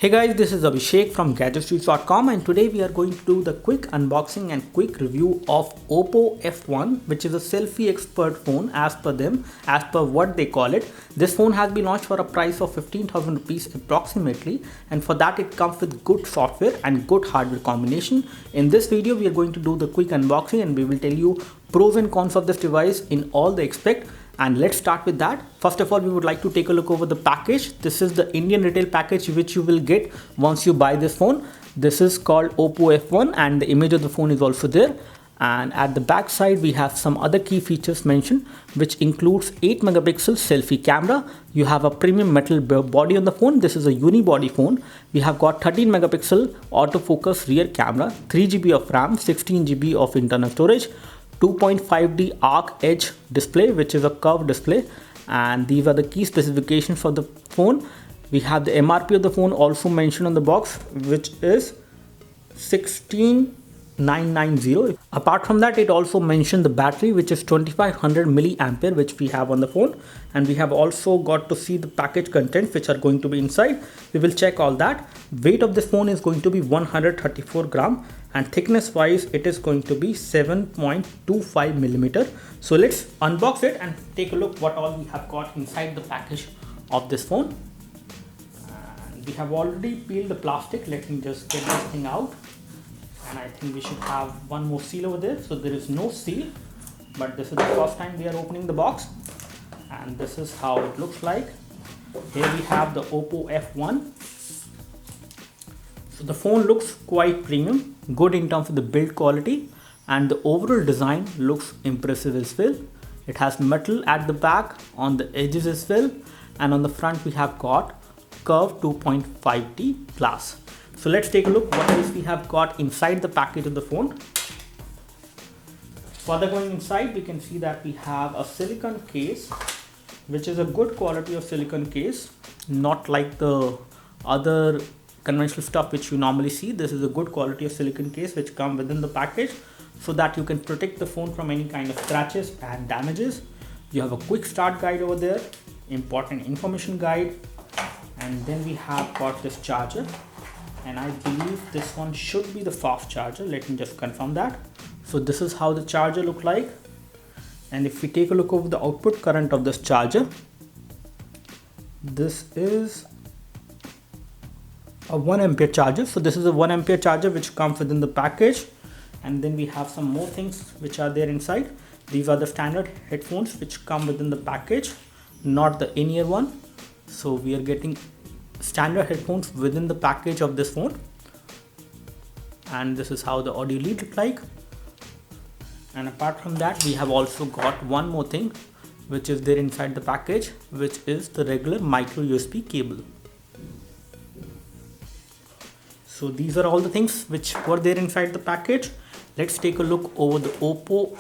Hey guys, this is Abhishek from GadgetStreets.com, and today we are going to do the quick unboxing and quick review of Oppo F1, which is a selfie expert phone as per them, as per what they call it. This phone has been launched for a price of 15,000 rupees approximately, and for that it comes with good software and good hardware combination. In this video we are going to do the quick unboxing and we will tell you pros and cons of this device in all the aspects. And let's start with that. First of all, we would like to take a look over the package. This is the Indian retail package which you will get once you buy this phone. This is called Oppo F1 and the image of the phone is also there. And at the back side, we have some other key features mentioned, which includes 8 megapixel selfie camera. You have a premium metal body on the phone. This is a unibody phone. We have got 13 megapixel autofocus rear camera, 3 GB of RAM, 16 GB of internal storage, 2.5D arc edge display, which is a curved display, and these are the key specifications for the phone. We have the MRP of the phone also mentioned on the box, which is 16,990. Apart from that, it also mentioned the battery, which is 2500 milliampere, which we have on the phone, and we have also got to see the package contents which are going to be inside. We will check all that. Weight of this phone is going to be 134 gram, and thickness wise it is going to be 7.25 millimeter. So let's unbox it and take a look what all we have got inside the package of this phone. And we have already peeled the plastic. Let me just get this thing out, and I think we should have one more seal over there. So there is no seal, but this is the first time we are opening the box, and this is how it looks like. Here we have the Oppo F1. So the phone looks quite premium, good in terms of the build quality, and the overall design looks impressive as well. It has metal at the back, on the edges as well, and on the front we have got curved 2.5D glass. So let's take a look what else we have got inside the package of the phone. Further going inside, we can see that we have a silicone case, which is a good quality of silicone case, not like the other conventional stuff which you normally see. This is a good quality of silicone case which come within the package so that you can protect the phone from any kind of scratches and damages. You have a quick start guide over there, important information guide, and then we have got this charger, and I believe this one should be the fast charger. Let me just confirm that. So this is how the charger look like, and if we take a look over the output current of this charger, this is a 1 ampere charger. So this is a 1 ampere charger which comes within the package, and then we have some more things which are there inside. These are the standard headphones which come within the package, not the in-ear one. So we are getting standard headphones within the package of this phone, and this is how the audio lead look like. And apart from that, we have also got one more thing which is there inside the package, which is the regular micro USB cable. So these are all the things which were there inside the package. Let's take a look over the Oppo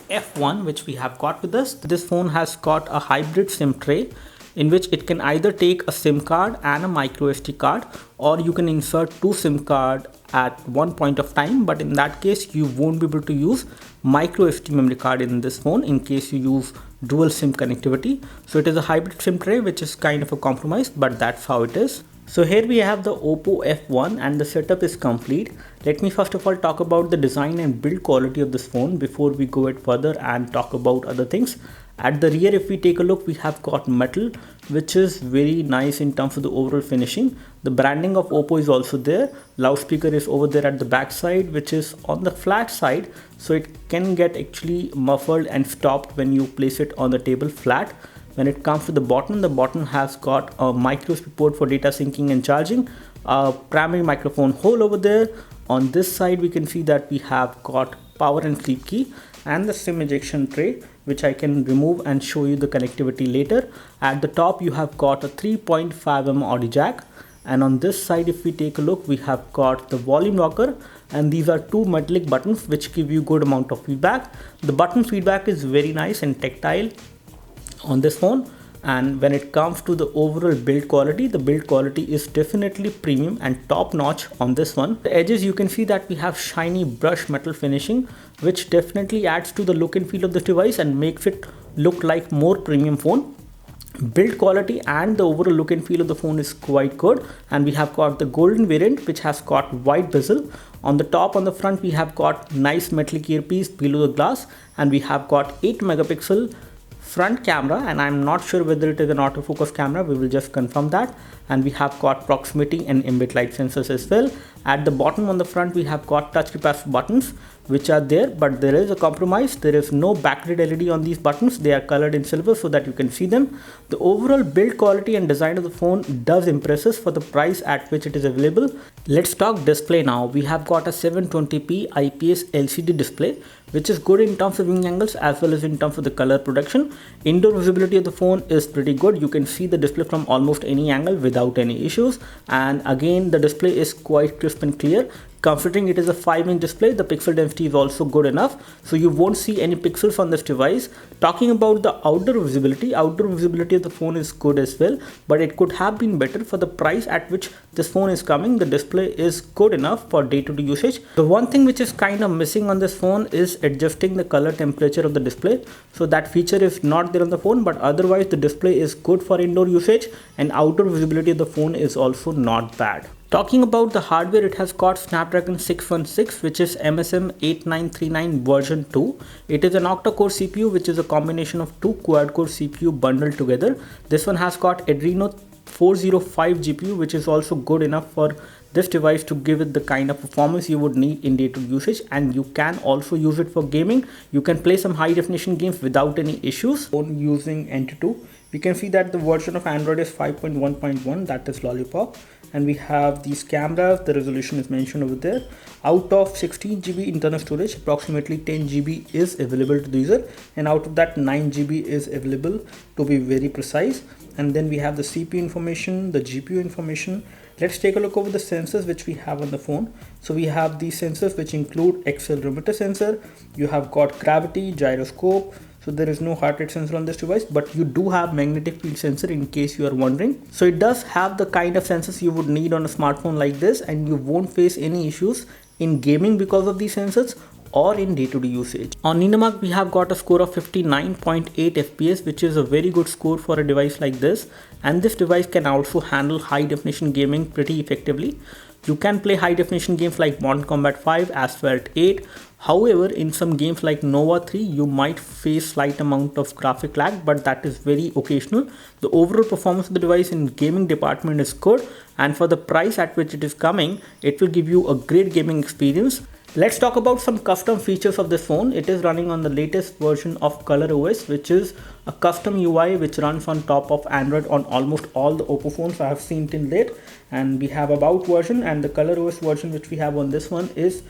F1 which we have got with us. This phone has got a hybrid SIM tray in which it can either take a SIM card and a micro SD card, or you can insert 2 SIM cards at one point of time, but in that case you won't be able to use micro SD memory card in this phone in case you use dual SIM connectivity. So it is a hybrid SIM tray, which is kind of a compromise, but that's how it is. So here we have the Oppo F1 and the setup is complete. Let me first of all talk about the design and build quality of this phone before we go it further and talk about other things. At the rear, if we take a look, we have got metal, which is very nice in terms of the overall finishing. The branding of Oppo is also there. Loudspeaker is over there at the back side, which is on the flat side, so it can get actually muffled and stopped when you place it on the table flat. When it comes to the button has got a micro USB port for data syncing and charging, a primary microphone hole over there. On this side, we can see that we have got power and sleep key and the SIM ejection tray, which I can remove and show you the connectivity later. At the top, you have got a 3.5mm audio jack, and on this side, if we take a look, we have got the volume rocker, and these are 2 metallic buttons which give you good amount of feedback. The button feedback is very nice and tactile on this phone, and when it comes to the overall build quality, the build quality is definitely premium and top notch on this one. The edges, you can see that we have shiny brush metal finishing, which definitely adds to the look and feel of this device and makes it look like more premium phone. Build quality and the overall look and feel of the phone is quite good, and we have got the golden variant which has got white bezel. On the top, on the front, we have got nice metallic earpiece below the glass, and we have got 8 megapixel front camera, and I'm not sure whether it is an autofocus camera, we will just confirm that. And we have got proximity and ambient light sensors as well. At the bottom on the front, we have got touch capacitive buttons which are there, but there is a compromise. There is no backlit LED on these buttons. They are colored in silver so that you can see them. The overall build quality and design of the phone does impress us for the price at which it is available. Let's talk display now. We have got a 720p IPS LCD display, which is good in terms of viewing angles as well as in terms of the color production. Indoor visibility of the phone is pretty good. You can see the display from almost any angle without any issues, and again the display is quite crisp and clear. Considering it is a 5-inch display, the pixel density is also good enough, so you won't see any pixels on this device. Talking about the outdoor visibility of the phone is good as well, but it could have been better. For the price at which this phone is coming, the display is good enough for day-to-day usage. The one thing which is kind of missing on this phone is adjusting the color temperature of the display, so that feature is not there on the phone, but otherwise the display is good for indoor usage, and outdoor visibility of the phone is also not bad. Talking about the hardware, it has got Snapdragon 616, which is MSM 8939 version 2. It is an octa-core CPU, which is a combination of 2 quad-core CPU bundled together. This one has got Adreno 405 GPU, which is also good enough for this device to give it the kind of performance you would need in day-to-day usage, and you can also use it for gaming. You can play some high-definition games without any issues using NT2. We can see that the version of Android is 5.1.1, that is Lollipop. And we have these cameras, the resolution is mentioned over there. Out of 16 GB internal storage, approximately 10 GB is available to the user, and out of that 9 GB is available, to be very precise. And then we have the CPU information, the GPU information. Let's take a look over the sensors which we have on the phone. So we have these sensors which include accelerometer sensor, you have got gravity, gyroscope. So there is no heart rate sensor on this device, but you do have magnetic field sensor in case you are wondering. So it does have the kind of sensors you would need on a smartphone like this, and you won't face any issues in gaming because of these sensors or in day-to-day usage. On Ninamark, we have got a score of 59.8 FPS, which is a very good score for a device like this. And this device can also handle high definition gaming pretty effectively. You can play high definition games like Mortal Kombat 5, Asphalt 8. However, in some games like Nova 3, you might face slight amount of graphic lag, but that is very occasional. The overall performance of the device in gaming department is good, and for the price at which it is coming, it will give you a great gaming experience. Let's talk about some custom features of this phone. It is running on the latest version of ColorOS, which is a custom UI which runs on top of Android on almost all the Oppo phones I have seen till date. And we have About version, and the ColorOS version which we have on this one is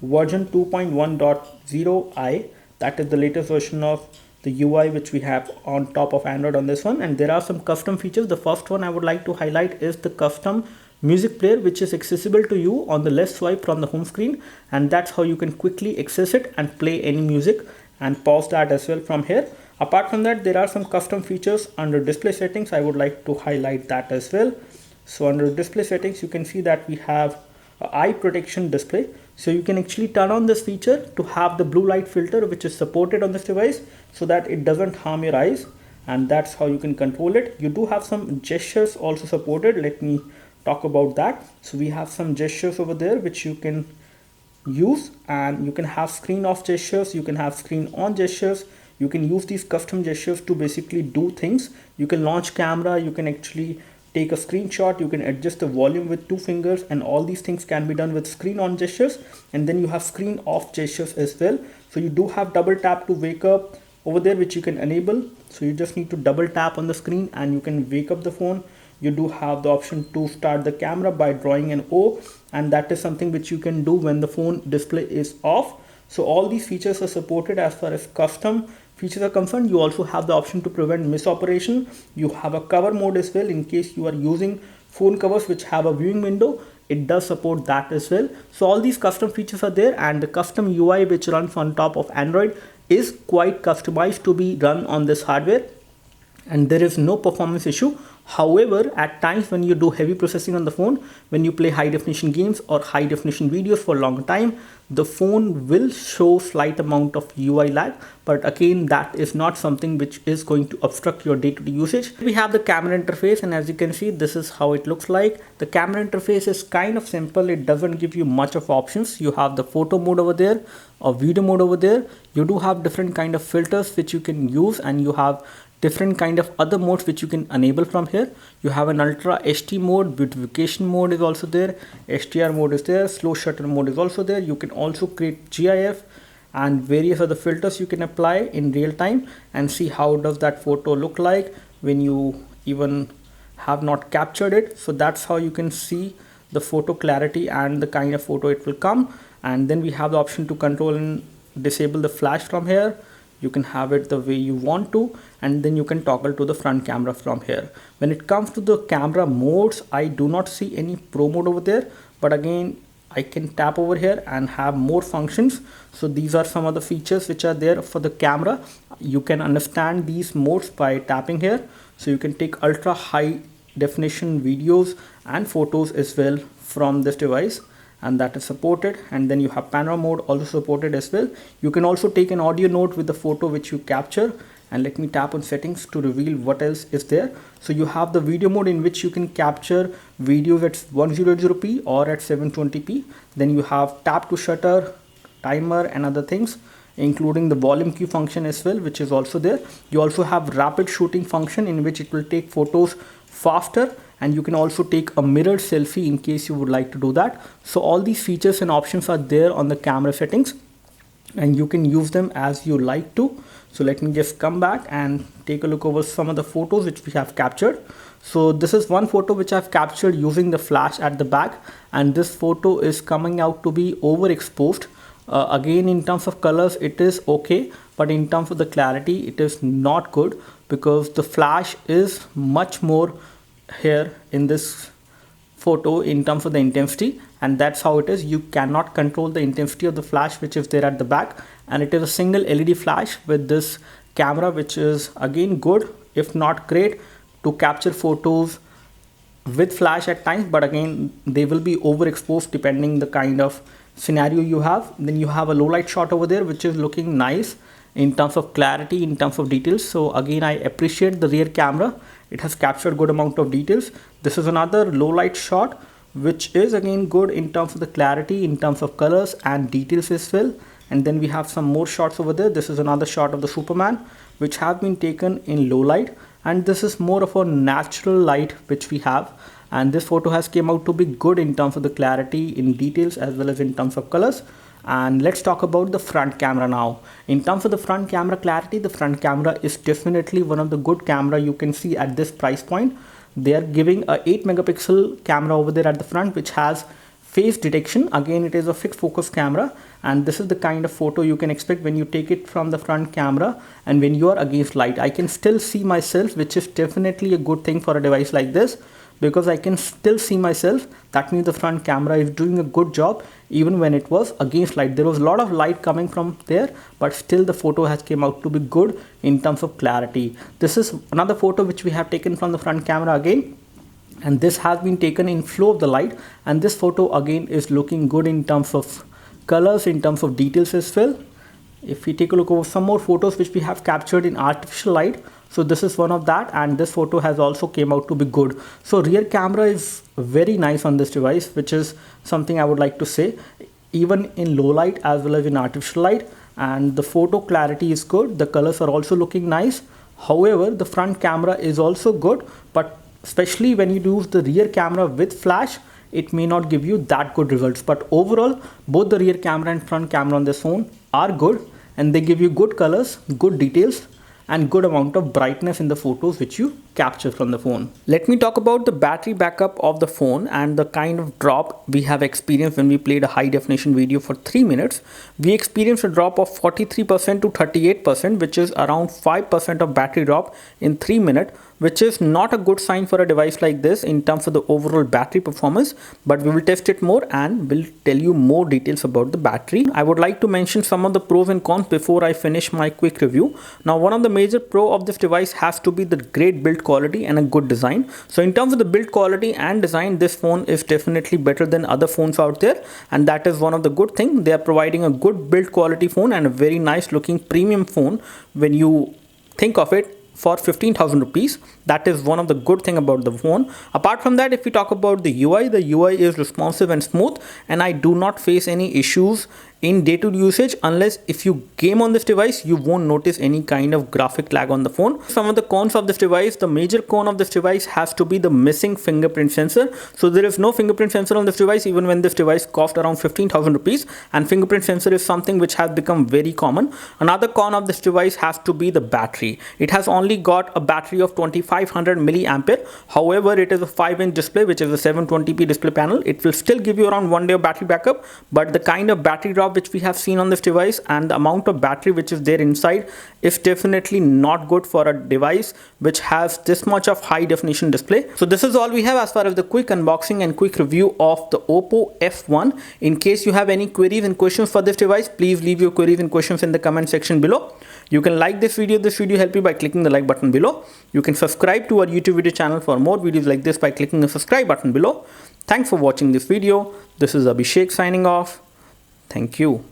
version 2.1.0i. That is the latest version of the UI which we have on top of Android on this one. And there are some custom features. The first one I would like to highlight is the custom music player, which is accessible to you on the left swipe from the home screen, and that's how you can quickly access it and play any music and pause that as well from here. Apart from that, there are some custom features under display settings. I would like to highlight that as well. So under display settings, you can see that we have eye protection display. So you can actually turn on this feature to have the blue light filter which is supported on this device so that it doesn't harm your eyes, and that's how you can control it. You do have some gestures also supported. Let me talk about that. So we have some gestures over there which you can use, and you can have screen off gestures, you can have screen on gestures. You can use these custom gestures to basically do things. You can launch camera, you can actually take a screenshot, you can adjust the volume with 2 fingers, and all these things can be done with screen on gestures. And then you have screen off gestures as well. So you do have double tap to wake up over there, which you can enable. So you just need to double tap on the screen and you can wake up the phone. You do have the option to start the camera by drawing an O, and that is something which you can do when the phone display is off. So all these features are supported as far as custom features are concerned. You also have the option to prevent misoperation. You have a cover mode as well in case you are using phone covers which have a viewing window. It does support that as well. So all these custom features are there, and the custom UI which runs on top of Android is quite customized to be run on this hardware, and there is no performance issue However, at times when you do heavy processing on the phone, when you play high definition games or high definition videos for a long time, the phone will show slight amount of UI lag, but again that is not something which is going to obstruct your day-to-day usage. We have the camera interface, and as you can see, this is how it looks like. The camera interface is kind of simple. It doesn't give you much of options. You have the photo mode over there or video mode over there. You do have different kind of filters which you can use, and you have different kind of other modes which you can enable from here. You have an ultra HD mode, beautification mode is also there, HDR mode is there, slow shutter mode is also there. You can also create GIF and various other filters you can apply in real time and see how does that photo look like when you even have not captured it. So that's how you can see the photo clarity and the kind of photo it will come. And then we have the option to control and disable the flash from here. You can have it the way you want to, and then you can toggle to the front camera from here. When it comes to the camera modes, I do not see any pro mode over there, but again I can tap over here and have more functions. So these are some of the features which are there for the camera. You can understand these modes by tapping here. So you can take ultra high definition videos and photos as well from this device, and that is supported. And then you have panorama mode also supported as well. You can also take an audio note with the photo which you capture, and let me tap on settings to reveal what else is there. So you have the video mode in which you can capture videos at 100p or at 720p. Then you have tap to shutter, timer and other things, including the volume key function as well, which is also there. You also have rapid shooting function in which it will take photos faster, and you can also take a mirrored selfie in case you would like to do that. So all these features and options are there on the camera settings, and you can use them as you like to. So let me just come back and take a look over some of the photos which we have captured. So this is one photo which I've captured using the flash at the back, and this photo is coming out to be overexposed. Again, in terms of colors it is okay, but in terms of the clarity it is not good, because the flash is much more here in this photo in terms of the intensity, and that's how it is. You cannot control the intensity of the flash which is there at the back, and it is a single LED flash with this camera, which is again good if not great to capture photos with flash at times, but again they will be overexposed depending the kind of scenario you have. Then you have a low light shot over there which is looking nice in terms of clarity, in terms of details. So again, I appreciate the rear camera. It has captured good amount of details. This is another low light shot which is again good in terms of the clarity, in terms of colors and details as well. And then we have some more shots over there. This is another shot of the Superman which have been taken in low light, and this is more of a natural light which we have, and this photo has came out to be good in terms of the clarity, in details as well as in terms of colors. And let's talk about the front camera now. In terms of the front camera clarity, the front camera is definitely one of the good camera you can see at this price point. They are giving a 8 megapixel camera over there at the front which has face detection. Again, it is a fixed focus camera, and this is the kind of photo you can expect when you take it from the front camera and when you are against light. I can still see myself, which is definitely a good thing for a device like this, because I can still see myself. That means the front camera is doing a good job even when it was against light. There was a lot of light coming from there, but still the photo has came out to be good in terms of clarity. This is another photo which we have taken from the front camera again, and this has been taken in flow of the light, and this photo again is looking good in terms of colors, in terms of details as well. If we take a look over some more photos which we have captured in artificial light, so this is one of that, and this photo has also came out to be good. So rear camera is very nice on this device, which is something I would like to say, even in low light as well as in artificial light. And the photo clarity is good, the colors are also looking nice. However, the front camera is also good, but especially when you use the rear camera with flash, it may not give you that good results. But overall, both the rear camera and front camera on this phone are good, and they give you good colors, good details and good amount of brightness in the photos which you capture from the phone. Let me talk about the battery backup of the phone and the kind of drop we have experienced when we played a high definition video for 3 minutes. We experienced a drop of 43% to 38%, which is around 5% of battery drop in 3 minutes, which is not a good sign for a device like this in terms of the overall battery performance. But we will test it more and will tell you more details about the battery. I would like to mention some of the pros and cons before I finish my quick review. Now, one of the major pro of this device has to be the great build build quality and a good design. So in terms of the build quality and design, this phone is definitely better than other phones out there, and that is one of the good things. They are providing a good build quality phone and a very nice looking premium phone when you think of it for 15,000 rupees. That is one of the good thing about the phone. Apart from that, if we talk about the UI is responsive and smooth, and I do not face any issues in day-to-day usage. Unless if you game on this device, you won't notice any kind of graphic lag on the phone. Some of the cons of this device: the major con of this device has to be the missing fingerprint sensor. So there is no fingerprint sensor on this device, even when this device cost around 15,000 rupees, and fingerprint sensor is something which has become very common. Another con of this device has to be the battery. It has only got a battery of 2500 milliampere. However, it is a 5-inch display, which is a 720p display panel. It will still give you around 1 day of battery backup, but the kind of battery drop which we have seen on this device and the amount of battery which is there inside is definitely not good for a device which has this much of high definition display. So this is all we have as far as the quick unboxing and quick review of the Oppo F1. In case you have any queries and questions for this device, please leave your queries and questions in the comment section below. You can like this video help you by clicking the like button below. You can subscribe to our YouTube video channel for more videos like this by clicking the subscribe button below. Thanks for watching this video. This is Abhishek signing off. Thank you.